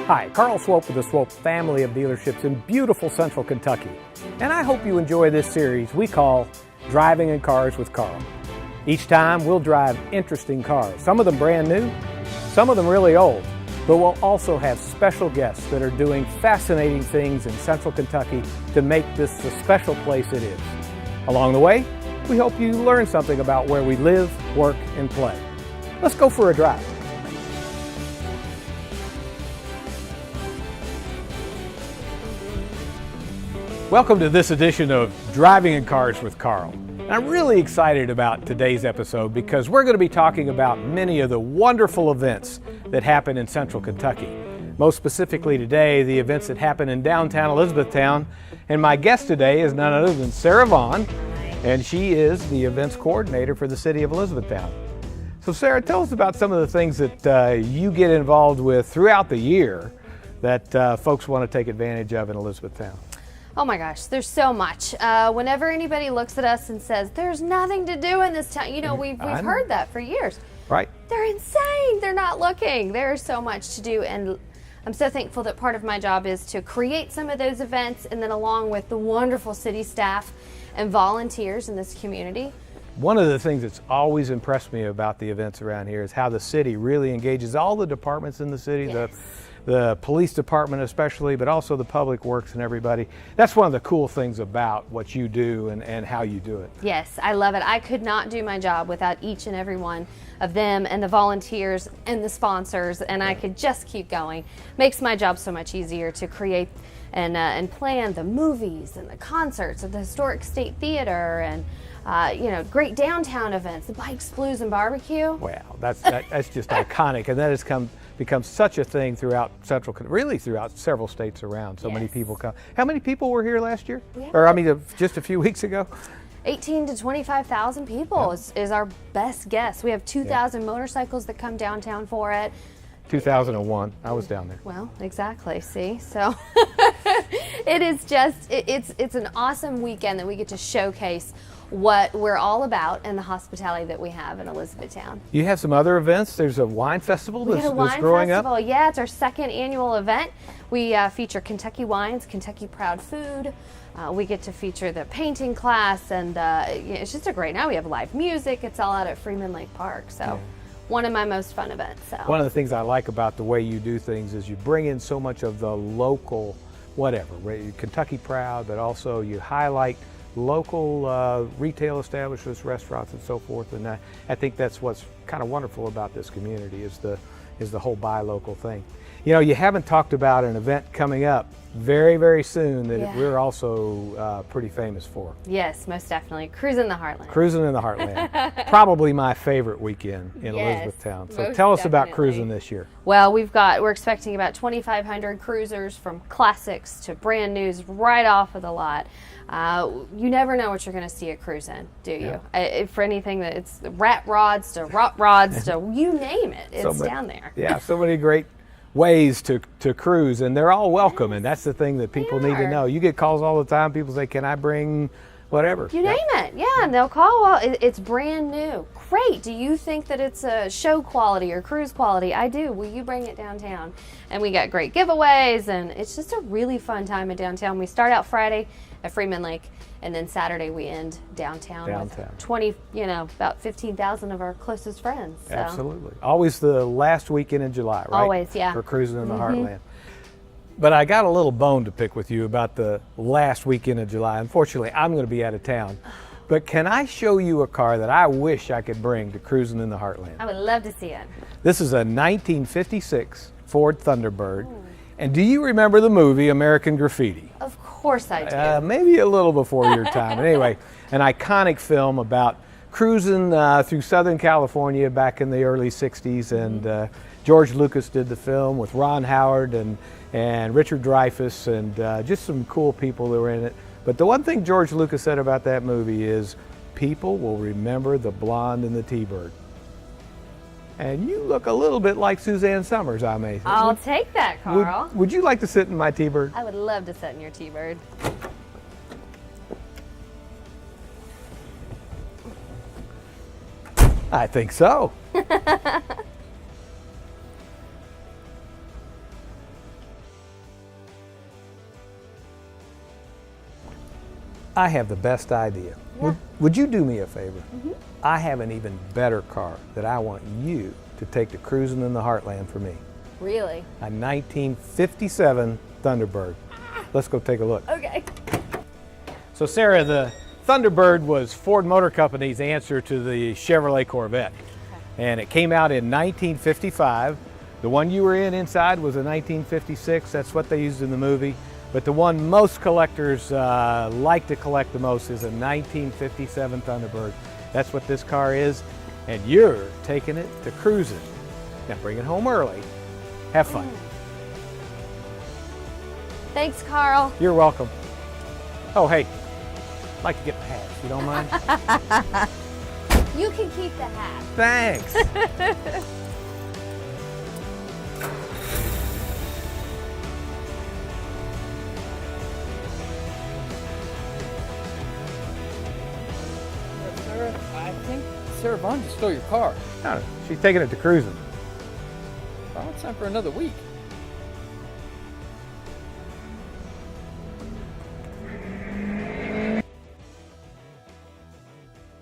Hi, Carl Swope with the Swope family of dealerships in beautiful central Kentucky. And I hope you enjoy this series we call Driving in Cars with Carl. Each time we'll drive interesting cars, some of them brand new, some of them really old, but we'll also have special guests that are doing fascinating things in central Kentucky to make this the special place it is. Along the way, we hope you learn something about where we live, work, and play. Let's go for a drive. Welcome to this edition of Driving in Cars with Carl. And I'm really excited about today's episode because we're going to be talking about many of the wonderful events that happen in central Kentucky. Most specifically today, the events that happen in downtown Elizabethtown. And my guest today is none other than Sarah Vaughn, and she is the events coordinator for the city of Elizabethtown. So Sarah, tell us about some of the things that you get involved with throughout the year that folks want to take advantage of in Elizabethtown. Oh my gosh, there's so much. Whenever anybody looks at us and says, there's nothing to do in this town, you know, we've heard that for years. Right. They're insane. They're not looking. There's so much to do, and I'm so thankful that part of my job is to create some of those events, and then along with the wonderful city staff and volunteers in this community. One of the things that's always impressed me about the events around here is how the city really engages all the departments in the city, Yes. the police department especially, but also the public works and everybody. That's one of the cool things about what you do and how you do it. Yes, I love it. I could not do my job without each and every one of them and the volunteers and the sponsors, and I could just keep going. Makes my job so much easier to create and plan the movies and the concerts at the Historic State Theater and great downtown events, the Bikes, Blues, and Barbecue. Wow, that's just iconic, and that has become such a thing throughout really throughout several states around. So many people come. How many people were here last year? Just a few weeks ago? 18 to 25,000 people is our best guess. We have 2,000 motorcycles that come downtown for it. 2001, I was down there. Well, exactly, see? So it is just, it's an awesome weekend that we get to showcase what we're all about and the hospitality that we have in Elizabethtown. You have some other events. There's a wine festival that's growing up. Yeah, it's our second annual event. We feature Kentucky wines, Kentucky Proud food. We get to feature the painting class, and it's just a great night. We have live music. It's all out at Freeman Lake Park. So one of my most fun events. So one of the things I like about the way you do things is you bring in so much of the local, Kentucky Proud, but also you highlight local retail establishments, restaurants, and so forth. And I think that's what's kind of wonderful about this community is the whole buy local thing. You know, you haven't talked about an event coming up very, very soon that we're also pretty famous for. Yes, most definitely. Cruisin the Heartland. Cruisin in the Heartland. Probably my favorite weekend in Elizabethtown. So tell us about Cruisin this year. Well, we're expecting about 2,500 cruisers from classics to brand news right off of the lot. You never know what you're going to see at Cruisin, do you? For anything that it's rat rods to rot rods to you name it, it's down there. Yeah, so many great ways to cruise, and they're all welcome, and that's the thing that people need to know. You get calls all the time. People say, can I bring whatever? You name it, and they'll call. Well, it's brand new. Great. Do you think that it's a show quality or cruise quality? I do. Will you bring it downtown? And we got great giveaways, and it's just a really fun time in downtown. We start out Friday at Freeman Lake, and then Saturday we end downtown. With about 15,000 of our closest friends. So. Absolutely. Always the last weekend in July, right? Always, yeah. For Cruisin in the Heartland. But I got a little bone to pick with you about the last weekend of July. Unfortunately, I'm going to be out of town. But can I show you a car that I wish I could bring to Cruisin in the Heartland? I would love to see it. This is a 1956 Ford Thunderbird. Ooh. And do you remember the movie American Graffiti? Of course I do. Maybe a little before your time. But anyway, an iconic film about cruising through Southern California back in the early 60s. And George Lucas did the film with Ron Howard and Richard Dreyfuss and just some cool people that were in it. But the one thing George Lucas said about that movie is people will remember the blonde and the T-Bird. And you look a little bit like Suzanne Summers, I may say. I'll take that, Carl. Would you like to sit in my T-Bird? I would love to sit in your T-Bird. I think so. I have the best idea. Yeah. Would you do me a favor? Mm-hmm. I have an even better car that I want you to take to Cruisin in the Heartland for me. Really? A 1957 Thunderbird. Let's go take a look. Okay. So Sarah, the Thunderbird was Ford Motor Company's answer to the Chevrolet Corvette. And it came out in 1955. The one you were in inside was a 1956. That's what they used in the movie. But the one most collectors like to collect the most is a 1957 Thunderbird. That's what this car is. And you're taking it to Cruisin. Now bring it home early. Have fun. Thanks, Carl. You're welcome. Oh, hey, I'd like to get the hat, if you don't mind. You can keep the hat. Thanks. Sarah, I think Sarah Vaughn just stole your car. No, she's taking it to Cruisin. Well, it's time for another week.